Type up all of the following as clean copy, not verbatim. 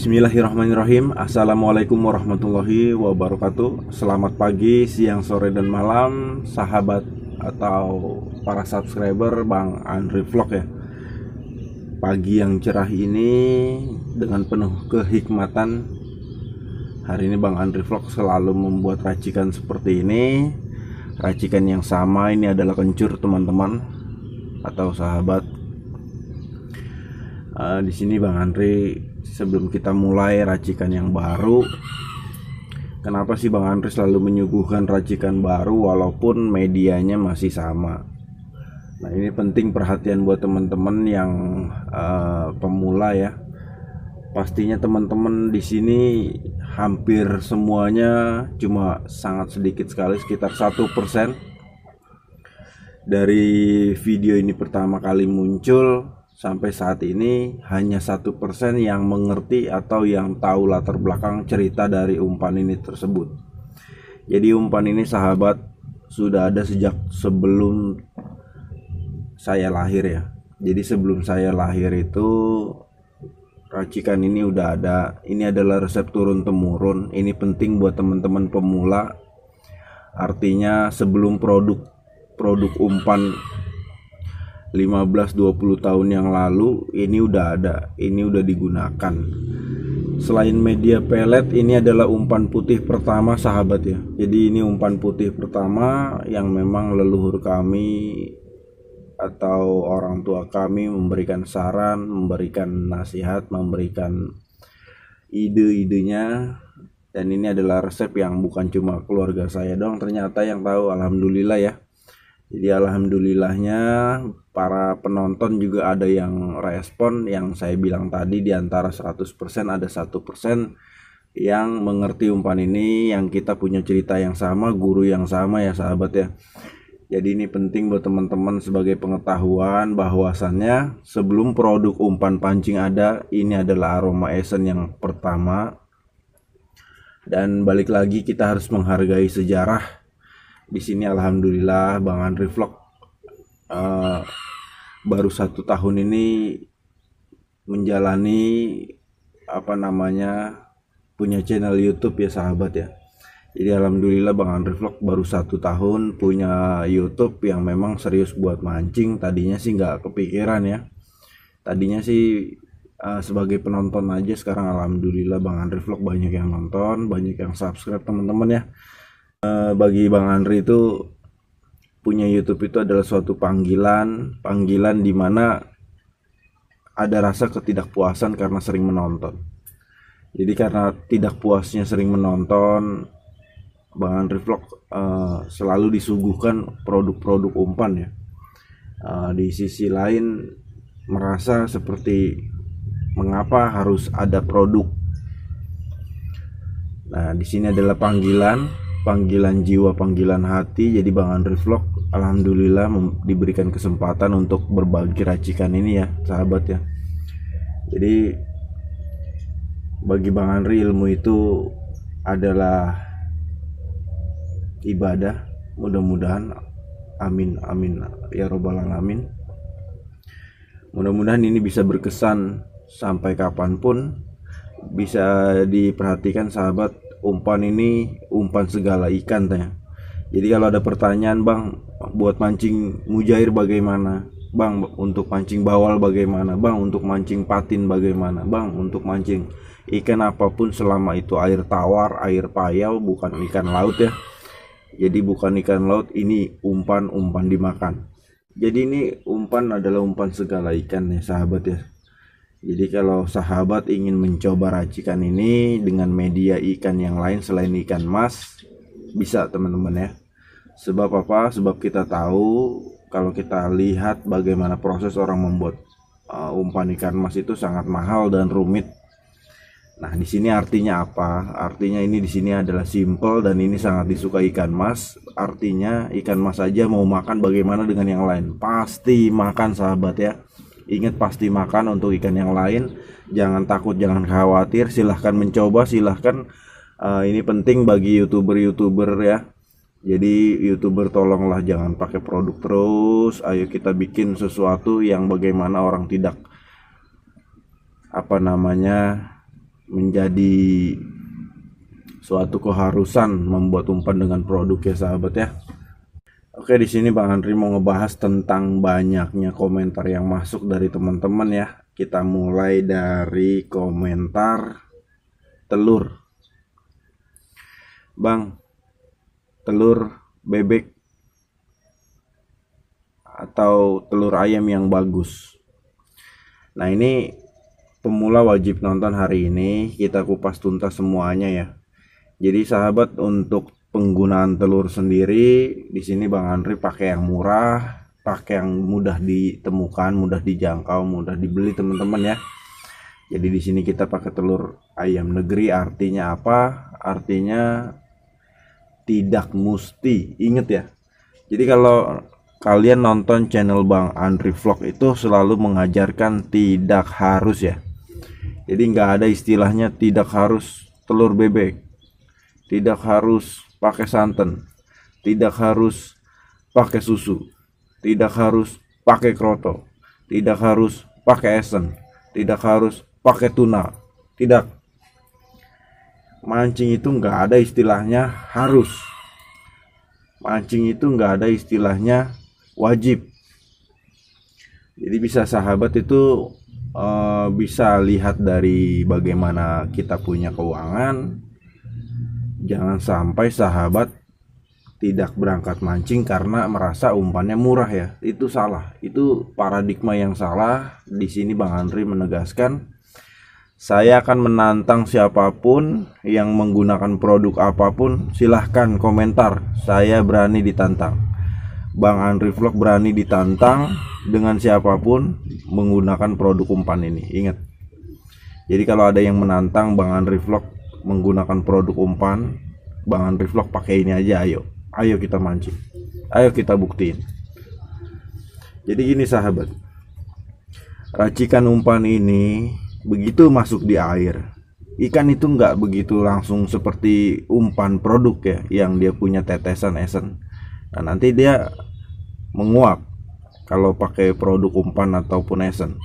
Bismillahirrahmanirrahim. Assalamualaikum warahmatullahi wabarakatuh. Selamat pagi, siang, sore, dan malam sahabat atau para subscriber Bang Andri Vlog ya. Pagi yang cerah ini dengan penuh kehikmatan. Hari ini Bang Andri Vlog selalu membuat racikan seperti ini. Racikan yang sama ini adalah kencur teman-teman atau sahabat. Di sini Bang Andri, sebelum kita mulai racikan yang baru, kenapa sih Bang Andri selalu menyuguhkan racikan baru walaupun medianya masih sama? Nah, ini penting perhatian buat teman-teman yang pemula ya. Pastinya teman-teman di sini hampir semuanya cuma sangat sedikit sekali, sekitar 1% dari video ini pertama kali muncul sampai saat ini hanya 1% yang mengerti atau yang tahu latar belakang cerita dari umpan ini tersebut. Jadi umpan ini sahabat sudah ada sejak sebelum saya lahir ya. Jadi sebelum saya lahir itu racikan ini udah ada. Ini adalah resep turun temurun. Ini penting buat teman-teman pemula. Artinya sebelum produk umpan 15-20 tahun yang lalu ini udah ada, ini udah digunakan. Selain media pelet, ini adalah umpan putih pertama sahabat ya. Jadi ini umpan putih pertama yang memang leluhur kami atau orang tua kami memberikan saran, memberikan nasihat, memberikan ide-idenya. Dan ini adalah resep yang bukan cuma keluarga saya doang ternyata yang tahu, alhamdulillah ya. Jadi alhamdulillahnya para penonton juga ada yang respon. Yang saya bilang tadi, di antara 100% ada 1% yang mengerti umpan ini, yang kita punya cerita yang sama, guru yang sama ya sahabat ya. Jadi ini penting buat teman-teman sebagai pengetahuan bahwasannya sebelum produk umpan pancing ada, ini adalah Aroma Essence yang pertama. Dan balik lagi, kita harus menghargai sejarah. Di sini alhamdulillah Bang Andri Vlog baru 1 tahun ini menjalani punya channel YouTube ya sahabat ya. Jadi alhamdulillah Bang Andri Vlog baru 1 tahun punya YouTube yang memang serius buat mancing. Tadinya sih nggak kepikiran ya. Tadinya sih sebagai penonton aja. Sekarang alhamdulillah Bang Andri Vlog banyak yang nonton, banyak yang subscribe teman-teman ya. Bagi Bang Andri itu punya YouTube itu adalah suatu panggilan di mana ada rasa ketidakpuasan karena sering menonton. Jadi karena tidak puasnya sering menonton, Bang Andri Vlog selalu disuguhkan produk-produk umpan ya. Di sisi lain merasa seperti mengapa harus ada produk. Nah, di sini adalah panggilan jiwa, panggilan hati. Jadi Bang Andri Vlog alhamdulillah diberikan kesempatan untuk berbagi racikan ini ya sahabat ya. Jadi bagi Bang Andri ilmu itu adalah ibadah. Mudah-mudahan amin ya robbal alamin. Mudah-mudahan ini bisa berkesan sampai kapanpun. Bisa diperhatikan sahabat, umpan ini umpan segala ikan tanya. Jadi kalau ada pertanyaan, Bang, buat mancing mujair bagaimana? Bang, untuk mancing bawal bagaimana? Bang, untuk mancing patin bagaimana? Bang, untuk mancing ikan apapun selama itu air tawar, air payau, bukan ikan laut ya. Jadi bukan ikan laut, ini umpan dimakan. Jadi ini umpan adalah umpan segala ikan ya sahabat ya. Jadi kalau sahabat ingin mencoba racikan ini dengan media ikan yang lain selain ikan mas, bisa teman-teman ya. Sebab apa? Sebab kita tahu kalau kita lihat bagaimana proses orang membuat umpan ikan mas itu sangat mahal dan rumit. Nah, di sini artinya apa? Artinya ini di sini adalah simple dan ini sangat disukai ikan mas. Artinya ikan mas saja mau makan, bagaimana dengan yang lain? Pasti makan sahabat ya. Ingat, pasti makan untuk ikan yang lain. Jangan takut, jangan khawatir. Silahkan mencoba, silahkan. Ini penting bagi youtuber ya. Jadi youtuber tolonglah jangan pakai produk terus. Ayo kita bikin sesuatu yang bagaimana orang tidak menjadi suatu keharusan membuat umpan dengan produk ya sahabat ya. Oke, di sini Bang Andri mau ngebahas tentang banyaknya komentar yang masuk dari teman-teman ya. Kita mulai dari komentar telur. Bang, telur bebek atau telur ayam yang bagus? Nah, ini pemula wajib nonton hari ini, kita kupas tuntas semuanya ya. Jadi sahabat, untuk penggunaan telur sendiri di sini Bang Andri pakai yang murah, pakai yang mudah ditemukan, mudah dijangkau, mudah dibeli teman-teman ya. Jadi di sini kita pakai telur ayam negeri. Artinya apa? Artinya tidak mesti. Ingat ya. Jadi kalau kalian nonton channel Bang Andri Vlog itu selalu mengajarkan tidak harus ya. Jadi nggak ada istilahnya tidak harus telur bebek, tidak harus pakai santan, tidak harus pakai susu, tidak harus pakai kroto, tidak harus pakai esen, tidak harus pakai tuna. Tidak. Mancing itu nggak ada istilahnya harus. Mancing itu nggak ada istilahnya wajib. Jadi bisa sahabat itu bisa lihat dari bagaimana kita punya keuangan. Jangan sampai sahabat tidak berangkat mancing karena merasa umpannya murah ya. Itu salah. Itu paradigma yang salah. Di sini Bang Andri menegaskan, saya akan menantang siapapun yang menggunakan produk apapun, silahkan komentar. Saya berani ditantang. Bang Andri Vlog berani ditantang dengan siapapun menggunakan produk umpan ini. Ingat. Jadi kalau ada yang menantang Bang Andri Vlog menggunakan produk umpan, Bang Andri Vlog pakai ini aja, ayo kita mancing, ayo kita buktiin. Jadi gini sahabat, racikan umpan ini begitu masuk di air, ikan itu nggak begitu langsung seperti umpan produk ya, yang dia punya tetesan esen. Nah, nanti dia menguap kalau pakai produk umpan ataupun esen.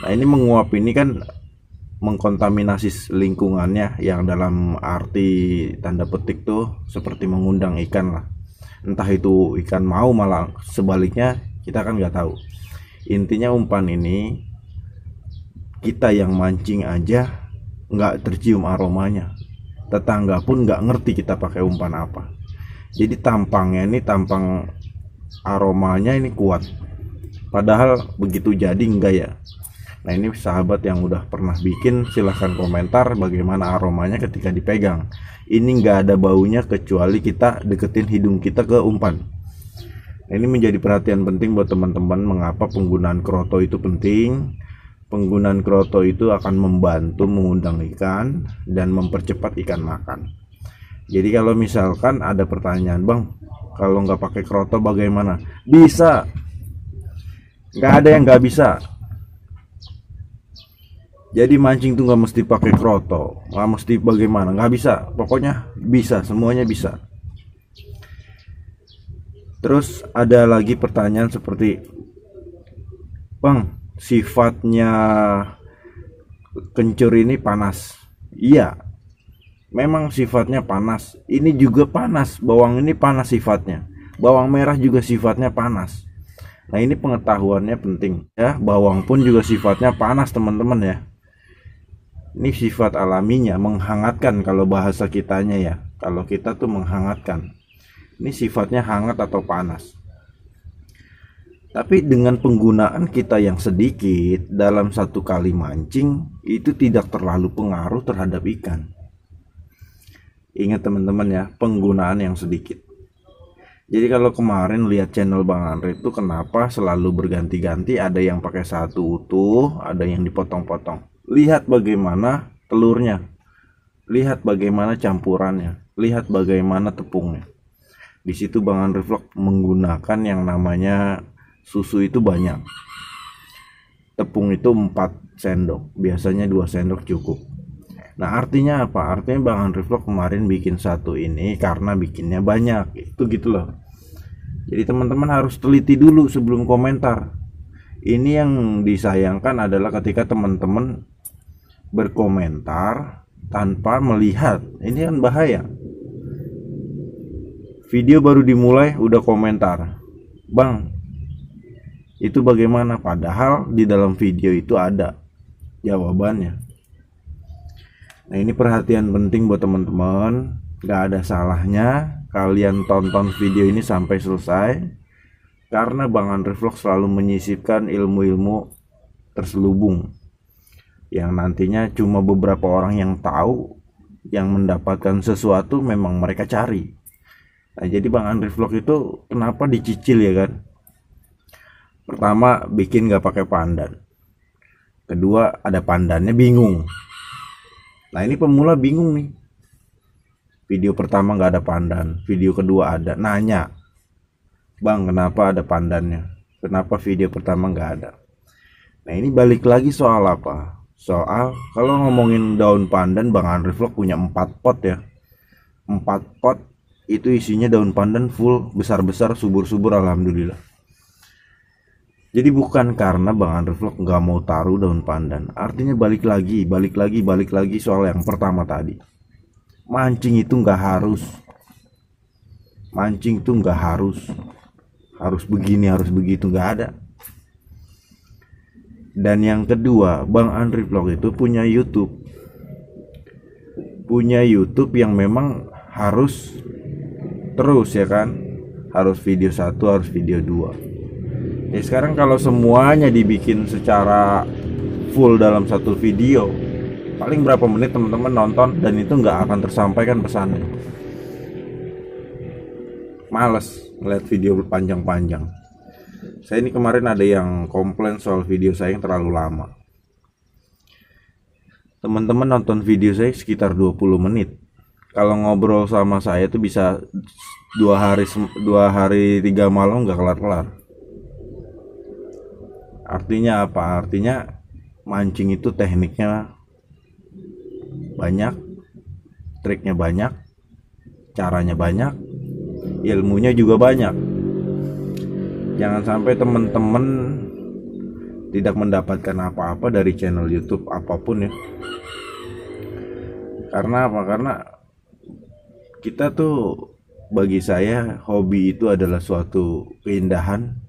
Nah, ini menguap ini kan mengkontaminasi lingkungannya, yang dalam arti tanda petik tuh seperti mengundang ikan lah. Entah itu ikan mau, malah sebaliknya, kita kan nggak tahu. Intinya umpan ini kita yang mancing aja nggak tercium aromanya, tetangga pun nggak ngerti kita pakai umpan apa. Jadi tampangnya ini, tampang aromanya ini kuat, padahal begitu jadi enggak ya. Nah, ini sahabat yang udah pernah bikin silahkan komentar bagaimana aromanya ketika dipegang. Ini nggak ada baunya kecuali kita deketin hidung kita ke umpan. Nah, ini menjadi perhatian penting buat teman-teman. Mengapa penggunaan kroto itu penting? Penggunaan kroto itu akan membantu mengundang ikan dan mempercepat ikan makan. Jadi kalau misalkan ada pertanyaan, Bang, kalau nggak pakai kroto bagaimana? Bisa. Nggak ada yang nggak bisa. Jadi mancing tuh nggak mesti pakai kroto, nggak mesti bagaimana, nggak bisa. Pokoknya bisa, semuanya bisa. Terus ada lagi pertanyaan seperti, Bang, sifatnya kencur ini panas. Iya, memang sifatnya panas. Ini juga panas, bawang ini panas sifatnya. Bawang merah juga sifatnya panas. Nah, ini pengetahuannya penting ya. Bawang pun juga sifatnya panas teman-teman ya. Ini sifat alaminya, menghangatkan kalau bahasa kitanya ya. Kalau kita tuh menghangatkan. Ini sifatnya hangat atau panas. Tapi dengan penggunaan kita yang sedikit dalam satu kali mancing, itu tidak terlalu pengaruh terhadap ikan. Ingat teman-teman ya, penggunaan yang sedikit. Jadi kalau kemarin lihat channel Bang Andri itu kenapa selalu berganti-ganti, ada yang pakai satu utuh, ada yang dipotong-potong. Lihat bagaimana telurnya, lihat bagaimana campurannya, lihat bagaimana tepungnya. Di situ Bang Andri Vlog menggunakan yang namanya susu itu banyak. Tepung itu 4 sendok, biasanya 2 sendok cukup. Nah, artinya apa? Artinya Bang Andri Vlog kemarin bikin satu ini karena bikinnya banyak. Itu gitu loh. Jadi teman-teman harus teliti dulu sebelum komentar. Ini yang disayangkan adalah ketika teman-teman berkomentar tanpa melihat. Ini kan bahaya. Video baru dimulai udah komentar, "Bang, itu bagaimana?" Padahal di dalam video itu ada jawabannya. Nah, ini perhatian penting buat teman-teman. Gak ada salahnya kalian tonton video ini sampai selesai, karena Bang Andre Vlog selalu menyisipkan ilmu-ilmu terselubung yang nantinya cuma beberapa orang yang tahu, yang mendapatkan sesuatu memang mereka cari. Nah, jadi Bang Andre Vlog itu kenapa dicicil ya kan? Pertama, bikin gak pakai pandan. Kedua, ada pandannya bingung. Nah, ini pemula bingung nih. Video pertama gak ada pandan, video kedua ada. Nanya, "Bang, kenapa ada pandannya? Kenapa video pertama gak ada?" Nah, ini balik lagi soal apa? Soal kalau ngomongin daun pandan, Bang Andre Vlog punya 4 pot ya. 4 pot itu isinya daun pandan full, besar-besar, subur-subur, alhamdulillah. Jadi bukan karena Bang Andre Vlog nggak mau taruh daun pandan. Artinya balik lagi soal yang pertama tadi. Mancing itu nggak harus. Mancing itu nggak harus begini, harus begitu, nggak ada. Dan yang kedua, Bang Andre Vlog itu punya YouTube. Punya YouTube yang memang harus terus ya kan. Harus video 1, harus video 2. Ya sekarang kalau semuanya dibikin secara full dalam satu video, paling berapa menit teman-teman nonton dan itu nggak akan tersampaikan pesannya. Males ngeliat video panjang-panjang. Saya ini kemarin ada yang komplain soal video saya yang terlalu lama. Teman-teman nonton video saya sekitar 20 menit. Kalau ngobrol sama saya tuh bisa 2 hari 3 malam nggak kelar-kelar. Artinya apa? Artinya mancing itu tekniknya banyak, triknya banyak, caranya banyak, ilmunya juga banyak. Jangan sampai teman-teman tidak mendapatkan apa-apa dari channel YouTube apapun ya. Karena apa? Karena kita tuh, bagi saya, hobi itu adalah suatu keindahan.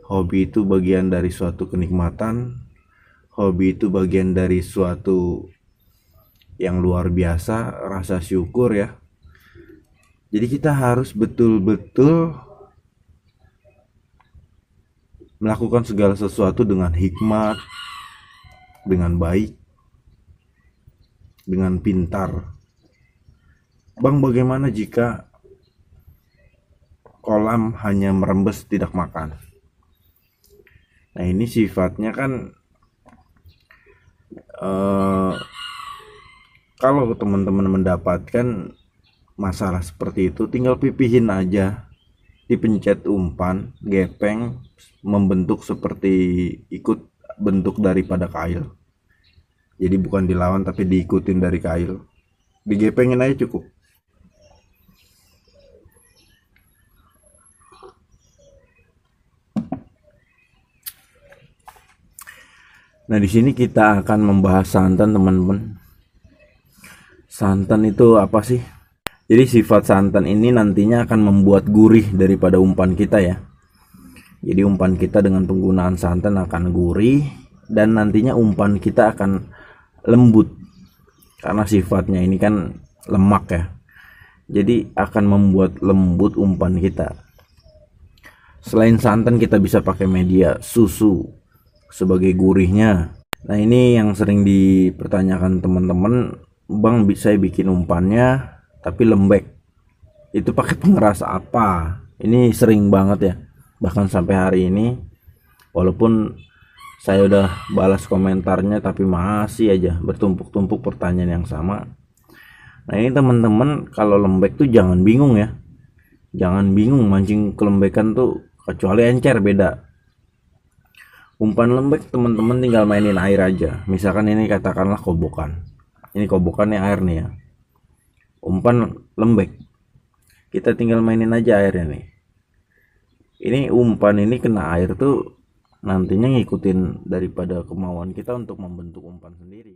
Hobi itu bagian dari suatu kenikmatan. Hobi itu bagian dari suatu yang luar biasa, rasa syukur ya. Jadi kita harus betul-betul melakukan segala sesuatu dengan hikmat, dengan baik, dengan pintar. Bang, bagaimana jika kolam hanya merembes tidak makan? Nah, ini sifatnya kan kalau teman-teman mendapatkan masalah seperti itu, tinggal pipihin aja, dipencet umpan, gepeng, membentuk seperti ikut bentuk daripada kail. Jadi bukan dilawan tapi diikutin dari kail. Digepengin aja cukup. Nah, di sini kita akan membahas santan, teman-teman. Santan itu apa sih? Jadi sifat santan ini nantinya akan membuat gurih daripada umpan kita ya. Jadi umpan kita dengan penggunaan santan akan gurih dan nantinya umpan kita akan lembut. Karena sifatnya ini kan lemak ya. Jadi akan membuat lembut umpan kita. Selain santan kita bisa pakai media susu sebagai gurihnya. Nah, ini yang sering dipertanyakan teman-teman, "Bang, saya bikin umpannya tapi lembek, itu pakai pengeras apa?" Ini sering banget ya, bahkan sampai hari ini, walaupun saya udah balas komentarnya tapi masih aja bertumpuk-tumpuk pertanyaan yang sama. Nah, ini teman-teman, kalau lembek tuh jangan bingung ya, jangan bingung mancing kelembekan tuh, kecuali encer beda. Umpan lembek teman-teman tinggal mainin air aja. Misalkan ini katakanlah kobokan, ini kobokannya air nih ya, umpan lembek, kita tinggal mainin aja airnya nih. Ini umpan ini kena air tuh nantinya ngikutin daripada kemauan kita untuk membentuk umpan sendiri.